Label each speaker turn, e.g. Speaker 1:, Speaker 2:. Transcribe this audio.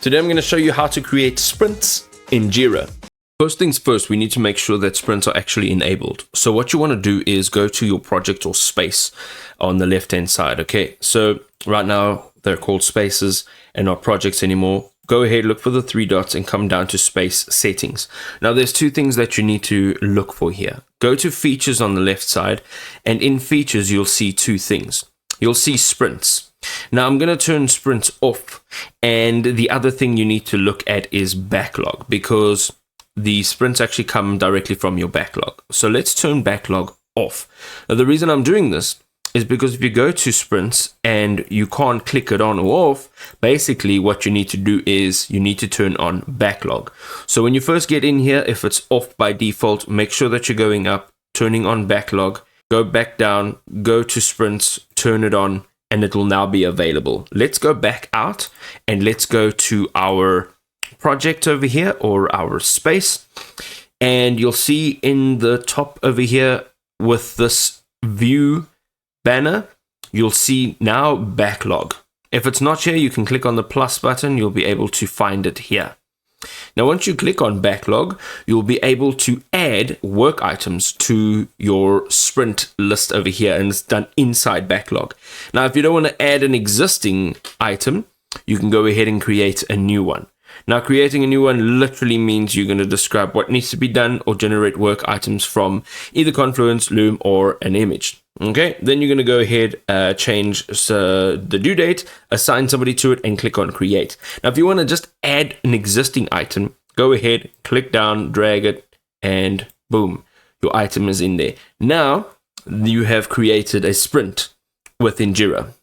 Speaker 1: Today I'm going to show you how to create sprints in Jira. First things first, we need to make sure that sprints are actually enabled. So what you want to do is go to your project or space on the left hand side. Okay, so right now they're called spaces and not projects anymore. Go ahead, look for the three dots and come down to space settings. Now there's two things that you need to look for here. Go to features on the left side, and in features you'll see two things. You'll see sprints. Now I'm going to turn sprints off, and the other thing you need to look at is backlog, because the sprints actually come directly from your backlog. So let's turn backlog off. Now the reason I'm doing this is because if you go to sprints and you can't click it on or off, basically what you need to do is you need to turn on backlog. So when you first get in here, if it's off by default, make sure that you're going up, turning on backlog, go back down, go to sprints, turn it on, and it will now be available. Let's go back out and let's go to our project over here, or our space, and you'll see in the top over here with this view banner, you'll see now backlog. If it's not here, you can click on the plus button, you'll be able to find it here. Now once you click on backlog, you'll be able to add work items to your sprint list over here, and it's done inside backlog. Now if you don't want to add an existing item, you can go ahead and create a new one. Now creating a new one literally means you're going to describe what needs to be done or generate work items from either Confluence, Loom, or an image. Okay, then you're going to go ahead, change the due date, assign somebody to it, and click on create. Now if you want to just add an existing item, go ahead, click down, drag it, and boom, your item is in there. Now you have created a sprint within Jira.